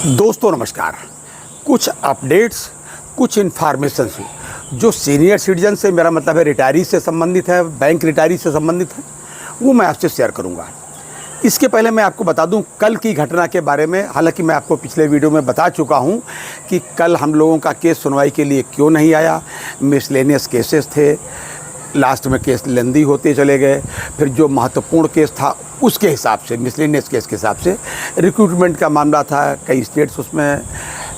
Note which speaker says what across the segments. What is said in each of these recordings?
Speaker 1: दोस्तों नमस्कार। कुछ अपडेट्स, कुछ इन्फॉर्मेशंस जो सीनियर सिटीजन से, मेरा मतलब है रिटायरी से संबंधित है, बैंक रिटायरी से संबंधित है, वो मैं आपसे शेयर करूंगा। इसके पहले मैं आपको बता दूं कल की घटना के बारे में। हालांकि मैं आपको पिछले वीडियो में बता चुका हूं कि कल हम लोगों का केस सुनवाई के लिए क्यों नहीं आया। मिसलेनियस केसेस थे, लास्ट में केस लेंदी होते चले गए। फिर जो महत्वपूर्ण केस था उसके हिसाब से, मिसलेनियस केस के हिसाब से, रिक्रूटमेंट का मामला था, कई स्टेट्स उसमें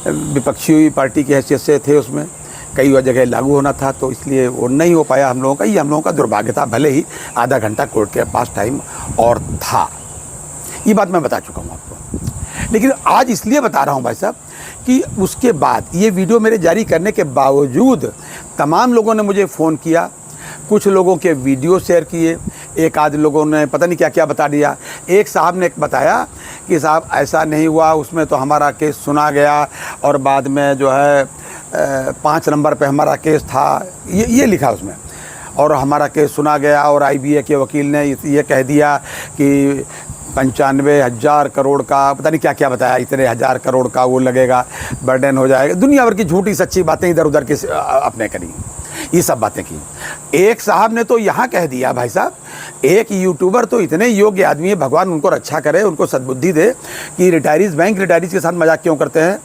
Speaker 1: विपक्षी पार्टी की हैसियत से थे, उसमें कई जगह लागू होना था, तो इसलिए वो नहीं हो पाया हम लोगों का। ये हम लोगों का दुर्भाग्य था, भले ही आधा घंटा कोर्ट के पास टाइम और था। ये बात मैं बता चुका हूँ आपको। लेकिन आज इसलिए बता रहा हूँ भाई साहब कि उसके बाद ये वीडियो मेरे जारी करने के बावजूद तमाम लोगों ने मुझे फ़ोन किया, कुछ लोगों के वीडियो शेयर किए, एक आध लोगों ने पता नहीं क्या क्या बता दिया। एक साहब ने बताया कि साहब ऐसा नहीं हुआ, उसमें तो हमारा केस सुना गया और बाद में जो है 5 नंबर पे हमारा केस था, ये लिखा उसमें, और हमारा केस सुना गया और IBA के वकील ने ये कह दिया कि 95,000 करोड़ का, पता नहीं क्या क्या बताया, इतने 1000 करोड़ का वो लगेगा, बर्डन हो जाएगा। दुनिया भर की झूठी सच्ची बातें इधर उधर के अपने करी, ये सब बातें की। एक साहब ने तो यहाँ कह दिया भाई साहब, एक यूट्यूबर तो इतने योग्य आदमी है, भगवान उनको रक्षा करे, उनको सद्बुद्धि दे, कि रिटायरीज, बैंक रिटायरीज के साथ मजाक क्यों करते हैं,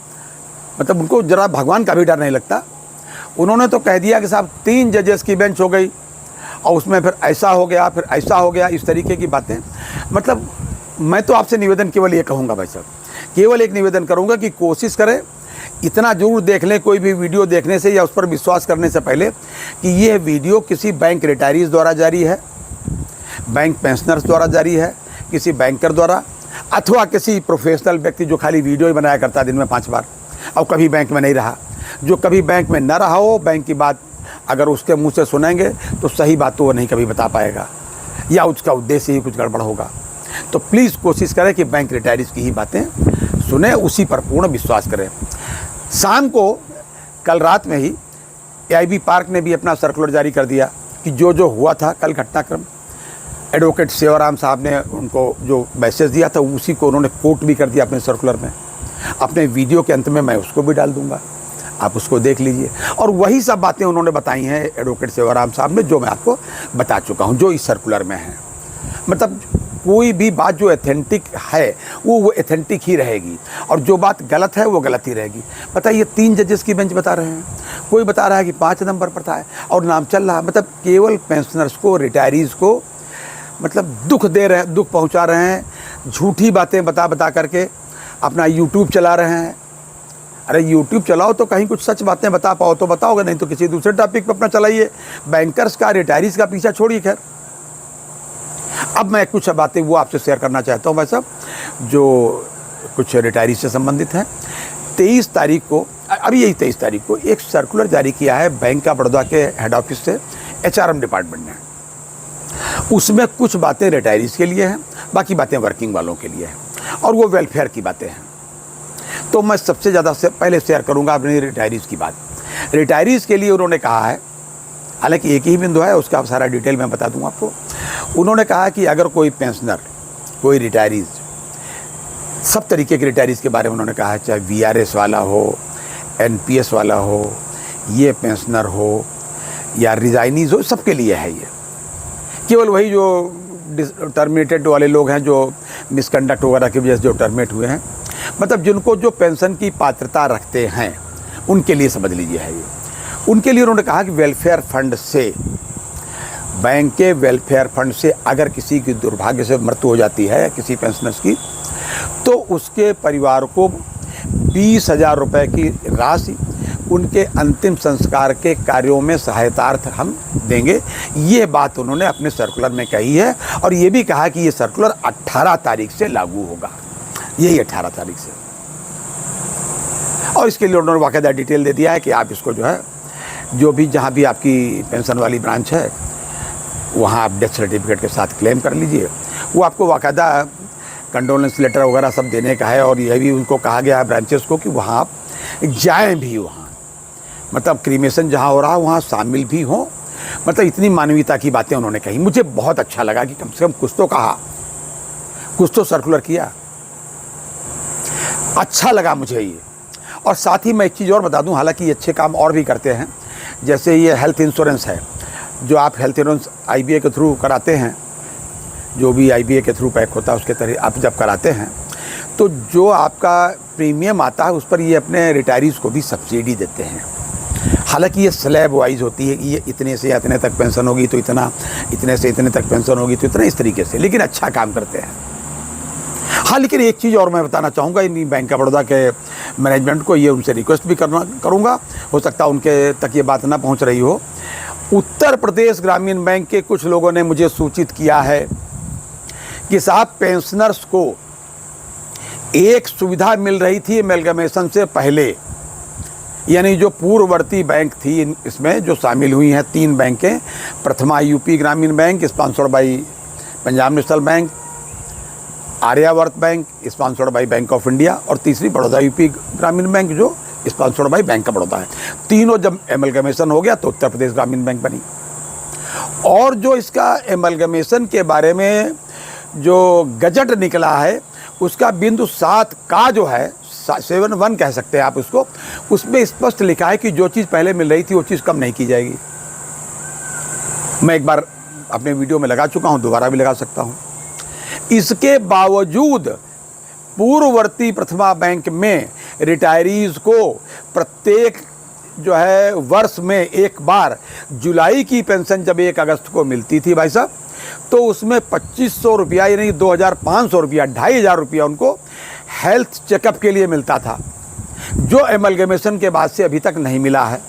Speaker 1: मतलब उनको जरा भगवान का भी डर नहीं लगता। उन्होंने तो कह दिया कि साहब 3 जजेस की बेंच हो गई और उसमें फिर ऐसा हो गया, फिर ऐसा हो गया, इस तरीके की बातें। मतलब मैं तो आपसे निवेदन केवल ये कहूँगा भाई साहब, केवल एक निवेदन करूँगा कि कोशिश करें, इतना जरूर देख लें कोई भी वीडियो देखने से या उस पर विश्वास करने से पहले कि यह वीडियो किसी बैंक रिटायरीज द्वारा जारी है, बैंक पेंशनर्स द्वारा जारी है, किसी बैंकर द्वारा, अथवा किसी प्रोफेशनल व्यक्ति जो खाली वीडियो ही बनाया करता है दिन में 5 बार और कभी बैंक में नहीं रहा। जो कभी बैंक में न रहा हो, बैंक की बात अगर उसके मुँह से सुनेंगे तो सही बात तो वो नहीं कभी बता पाएगा, या उसका उद्देश्य ही कुछ गड़बड़ होगा। तो प्लीज़ कोशिश करें कि बैंक रिटायरीज की ही बातें सुने, उसी पर पूर्ण विश्वास करें। शाम को कल रात में ही AIB पार्क ने भी अपना सर्कुलर जारी कर दिया कि जो जो हुआ था कल घटनाक्रम, एडवोकेट सेवाराम साहब ने उनको जो मैसेज दिया था उसी को उन्होंने कोट भी कर दिया अपने सर्कुलर में। अपने वीडियो के अंत में मैं उसको भी डाल दूंगा, आप उसको देख लीजिए। और वही सब बातें उन्होंने बताई हैं एडवोकेट सेवाराम साहब ने, जो मैं आपको बता चुका हूँ, जो इस सर्कुलर में है। मतलब कोई भी बात जो एथेंटिक है वो एथेंटिक ही रहेगी, और जो बात गलत है वो गलत ही रहेगी। बताइए 3 जजेस की बेंच बता रहे हैं, कोई बता रहा है कि 5 नंबर पर था और नाम चल रहा है। मतलब केवल पेंशनर्स को, रिटायरीज़ को मतलब दुख दे रहे हैं, दुख पहुंचा रहे हैं, झूठी बातें बता करके अपना यूट्यूब चला रहे हैं। अरे यूट्यूब चलाओ तो कहीं कुछ सच बातें बता पाओ तो बताओगे, नहीं तो किसी दूसरे टॉपिक पर अपना चलाइए। बैंकर्स का, रिटायरीज़ का पीछा छोड़िए। खैर, अब मैं कुछ बातें वो आपसे शेयर करना चाहता हूँ भाई साहब, जो कुछ रिटायरी से संबंधित हैं। 23 तारीख को, अभी यही 23 तारीख को एक सर्कुलर जारी किया है बैंक ऑफ बड़ौदा के हेड ऑफिस से HRM डिपार्टमेंट ने। उसमें कुछ बातें रिटायरीज के लिए हैं, बाकी बातें वर्किंग वालों के लिए हैं, और वो वेलफेयर की बातें हैं। तो मैं सबसे ज़्यादा पहले शेयर करूँगा अपनी रिटायरीज की बात। रिटायरीज के लिए उन्होंने कहा है, हालांकि एक ही बिंदु है, उसका सारा डिटेल मैं बता दूंगा आपको। उन्होंने कहा कि अगर कोई पेंशनर, कोई रिटायरीज, सब तरीके के रिटायरीज के बारे में उन्होंने कहा है, चाहे VRS वाला हो, NPS वाला हो, ये पेंशनर हो या रिजाइनीज हो, सबके लिए है ये। केवल वही जो टर्मिनेटेड वाले लोग हैं, जो मिसकंडक्ट वगैरह की वजह से जो टर्मिनेट हुए हैं, मतलब जिनको जो पेंशन की पात्रता रखते हैं, उनके लिए समझ लीजिए है ये। उनके लिए उन्होंने कहा कि वेलफेयर फंड से, बैंक के वेलफेयर फंड से अगर किसी की दुर्भाग्य से मृत्यु हो जाती है किसी पेंशनर्स की, तो उसके परिवार को 20,000 रुपये की राशि उनके अंतिम संस्कार के कार्यों में सहायतार्थ हम देंगे। ये बात उन्होंने अपने सर्कुलर में कही है, और ये भी कहा कि ये सर्कुलर 18 तारीख से लागू होगा, यही 18 तारीख से। और इसके लिए उन्होंने बाकायदा डिटेल दे दिया है कि आप इसको जो है, जो भी जहाँ भी आपकी पेंशन वाली ब्रांच है, वहाँ आप डेथ सर्टिफिकेट के साथ क्लेम कर लीजिए। वो आपको बाकायदा कंडोलेंस लेटर वगैरह सब देने का है, और यह भी उनको कहा गया है ब्रांचेस को कि वहाँ आप जाएँ भी, वहाँ मतलब क्रीमेशन जहाँ हो रहा है वहाँ शामिल भी हों। मतलब इतनी मानवीयता की बातें उन्होंने कही। मुझे बहुत अच्छा लगा कि कम से कम कुछ तो कहा, कुछ तो सर्कुलर किया। अच्छा लगा मुझे ये। और साथ ही मैं एक चीज़ और बता दूं, हालांकि ये अच्छे काम और भी करते हैं, जैसे ये हेल्थ इंश्योरेंस है, जो आप हेल्थ इंश्योरेंस IBA के थ्रू कराते हैं, जो भी IBA के थ्रू पैक होता है उसके तरह आप जब कराते हैं तो जो आपका प्रीमियम आता है उस पर ये अपने रिटायरीज़ को भी सब्सिडी देते हैं। हालांकि ये स्लैब वाइज होती है कि ये इतने से इतने तक पेंशन होगी तो इतना, इतने से इतने तक पेंशन होगी तो इतना, इस तरीके से, लेकिन अच्छा काम करते हैं। हाँ, लेकिन एक चीज़ और मैं बताना चाहूँगा इन बैंक ऑफ बड़ौदा के मैनेजमेंट को, ये उनसे रिक्वेस्ट भी करूँगा, हो सकता है उनके तक ये बात ना पहुँच रही हो। उत्तर प्रदेश ग्रामीण बैंक के कुछ लोगों ने मुझे सूचित किया है कि साहब पेंशनर्स को एक सुविधा मिल रही थी एमलगमेशन से पहले, यानी जो पूर्ववर्ती बैंक थी इसमें जो शामिल हुई हैं 3 बैंकें, Prathama UP Gramin Bank sponsored by Punjab National Bank, Aryavart Bank sponsored by Bank of India, और तीसरी बड़ौदा UP ग्रामीण बैंक जो sponsored by Bank of Baroda है। तीनों जब एमलगमेशन हो गया तो उत्तर प्रदेश ग्रामीण बैंक बनी। और जो इसका एमलगमेशन के बारे में जो गजट निकला है उसका बिंदु 7 का जो है 7.1 कह सकते हैं आप उसको, उसमें स्पष्ट लिखा है कि जो चीज़ पहले मिल रही थी वो चीज़ कम नहीं की जाएगी। मैं एक बार अपने वीडियो में लगा चुका हूँ, दोबारा भी लगा सकता हूँ। इसके बावजूद पूर्ववर्ती प्रथमा बैंक में रिटायरीज़ को प्रत्येक जो है वर्ष में एक बार जुलाई की पेंशन जब 1 अगस्त को मिलती थी भाई साहब, तो उसमें 2500 रुपया यानी 2500 रुपया, 2500 रुपया उनको हेल्थ चेकअप के लिए मिलता था, जो एमलगमेशन के बाद से अभी तक नहीं मिला है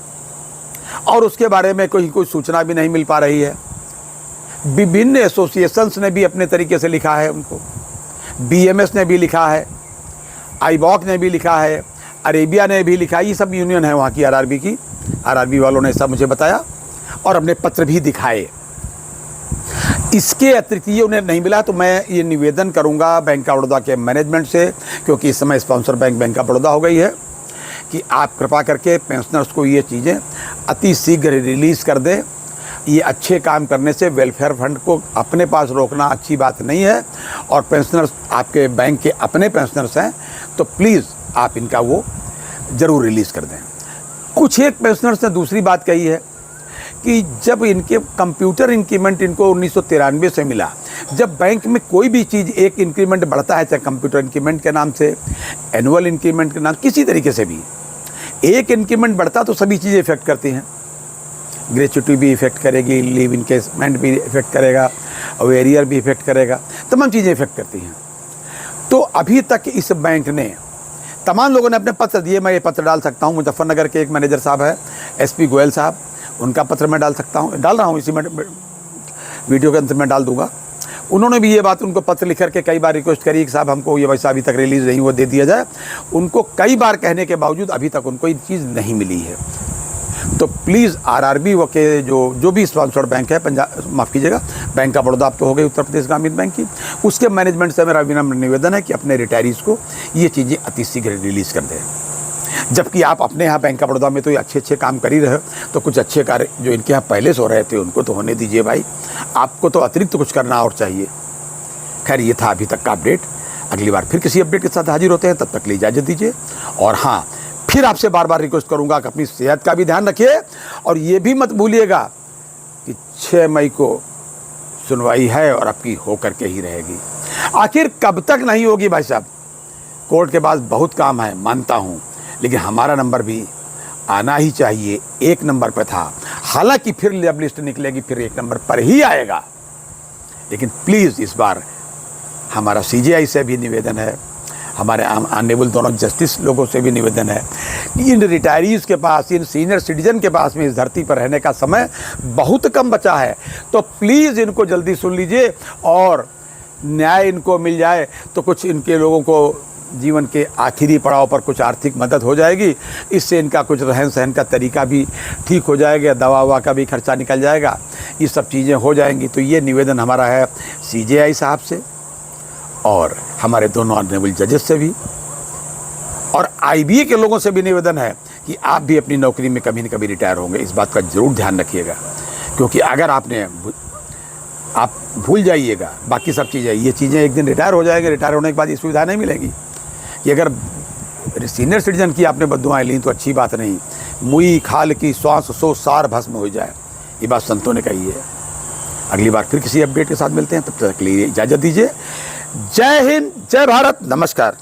Speaker 1: और उसके बारे में कोई सूचना भी नहीं मिल पा रही है। विभिन्न एसोसिएशंस ने भी अपने तरीके से लिखा है उनको, BMS ने भी लिखा है, IBOC ने भी लिखा है, अरेबिया ने भी लिखा है, ये सब यूनियन है वहाँ की RRB की, RRB वालों ने सब मुझे बताया और अपने पत्र भी दिखाए। इसके अतिरिक्त ये उन्हें नहीं मिला, तो मैं ये निवेदन करूंगा बैंक ऑफ बड़ौदा के मैनेजमेंट से, क्योंकि इस समय स्पॉन्सर बैंक ऑफ बड़ौदा हो गई है, कि आप कृपा करके पेंशनर्स को ये चीज़ें अति शीघ्र रिलीज़ कर दें। ये अच्छे काम करने से वेलफेयर फंड को अपने पास रोकना अच्छी बात नहीं है, और पेंशनर्स आपके बैंक के अपने पेंशनर्स हैं तो प्लीज़ आप इनका वो ज़रूर रिलीज़ कर दें। कुछ एक पेंशनर्स ने दूसरी बात कही है कि जब इनके कंप्यूटर इंक्रीमेंट इनको 1993 से मिला, जब बैंक में कोई भी चीज़ एक इंक्रीमेंट बढ़ता है, चाहे कंप्यूटर इंक्रीमेंट के नाम से, एनुअल इंक्रीमेंट के नाम, किसी तरीके से भी एक इंक्रीमेंट बढ़ता तो सभी चीज़ें इफेक्ट करती हैं। ग्रेच्युटी भी इफेक्ट करेगी, लीव इनकेसमेंट भी इफेक्ट करेगा, और एरियर भी इफेक्ट करेगा, तमाम चीज़ें इफेक्ट करती हैं। तो अभी तक इस बैंक ने, तमाम लोगों ने अपने पत्र दिए, मैं ये पत्र डाल सकता हूँ, मुजफ्फरनगर के एक मैनेजर साहब है SP गोयल साहब, उनका पत्र मैं डाल सकता हूँ, डाल रहा हूँ, इसी में वीडियो के अंत में डाल दूंगा। उन्होंने भी ये बात, उनको पत्र लिख करके कई बार रिक्वेस्ट करी कि साहब हमको ये पैसा अभी तक रिलीज़ नहीं हुआ, दे दिया जाए। उनको कई बार कहने के बावजूद अभी तक उनको ये चीज़ नहीं मिली है। तो प्लीज़ RRB वो के जो भी स्पॉन्सर्ड बैंक है, माफ़ कीजिएगा, बैंक ऑफ बड़ौदा अब तो हो गई उत्तर प्रदेश ग्रामीण बैंक की, उसके मैनेजमेंट से मेरा विनम्र निवेदन है कि अपने रिटायरीज़ को ये चीज़ें अति शीघ्र रिलीज़ कर दें। जबकि आप अपने यहाँ बैंक ऑफ बड़ौदा में तो ये अच्छे काम कर ही रहे हो, तो कुछ अच्छे कार्य जो इनके यहाँ पहले से हो रहे थे उनको तो होने दीजिए भाई, आपको तो अतिरिक्त कुछ करना और चाहिए। खैर, ये था अभी तक का अपडेट। अगली बार फिर किसी अपडेट के साथ हाजिर होते हैं, तब तक के लिए इजाज़त दीजिए। और हाँ, फिर आपसे बार बार रिक्वेस्ट करूँगा कि अपनी सेहत का भी ध्यान रखिए, और ये भी मत भूलिएगा कि 6 मई को सुनवाई है और आपकी हो करके ही रहेगी। आखिर कब तक नहीं होगी भाई साहब? कोर्ट के पास बहुत काम है, मानता हूँ, लेकिन हमारा नंबर भी आना ही चाहिए। 1 नंबर पर था, हालांकि फिर जब लिस्ट निकलेगी फिर 1 नंबर पर ही आएगा। लेकिन प्लीज़ इस बार हमारा CJI से भी निवेदन है, हमारे ऑनरेबल दोनों जस्टिस लोगों से भी निवेदन है कि इन रिटायरीज़ के पास, इन सीनियर सिटीजन के पास में इस धरती पर रहने का समय बहुत कम बचा है। तो प्लीज़ इनको जल्दी सुन लीजिए और न्याय इनको मिल जाए तो कुछ इनके लोगों को जीवन के आखिरी पड़ाव पर कुछ आर्थिक मदद हो जाएगी। इससे इनका कुछ रहन सहन का तरीका भी ठीक हो जाएगा, दवा ववा का भी खर्चा निकल जाएगा, ये सब चीज़ें हो जाएंगी। तो ये निवेदन हमारा है CJI साहब से और हमारे दोनों ऑनरेबल जजेस से भी, और IBA के लोगों से भी निवेदन है कि आप भी अपनी नौकरी में कभी न कभी रिटायर होंगे, इस बात का ज़रूर ध्यान रखिएगा। क्योंकि अगर आप भूल जाइएगा बाकी सब चीज़ें, ये चीज़ें एक दिन रिटायर हो जाएंगे, रिटायर होने के बाद ये सुविधा नहीं मिलेगी कि अगर अरे सीनियर सिटीजन की आपने बद्दुआएं ली तो अच्छी बात नहीं। मुई खाल की श्वास सो सार भस्म हो जाए, ये बात संतों ने कही है। अगली बार फिर किसी अपडेट के साथ मिलते हैं, तब तक के लिए इजाज़त दीजिए। जय हिंद, जय भारत, नमस्कार।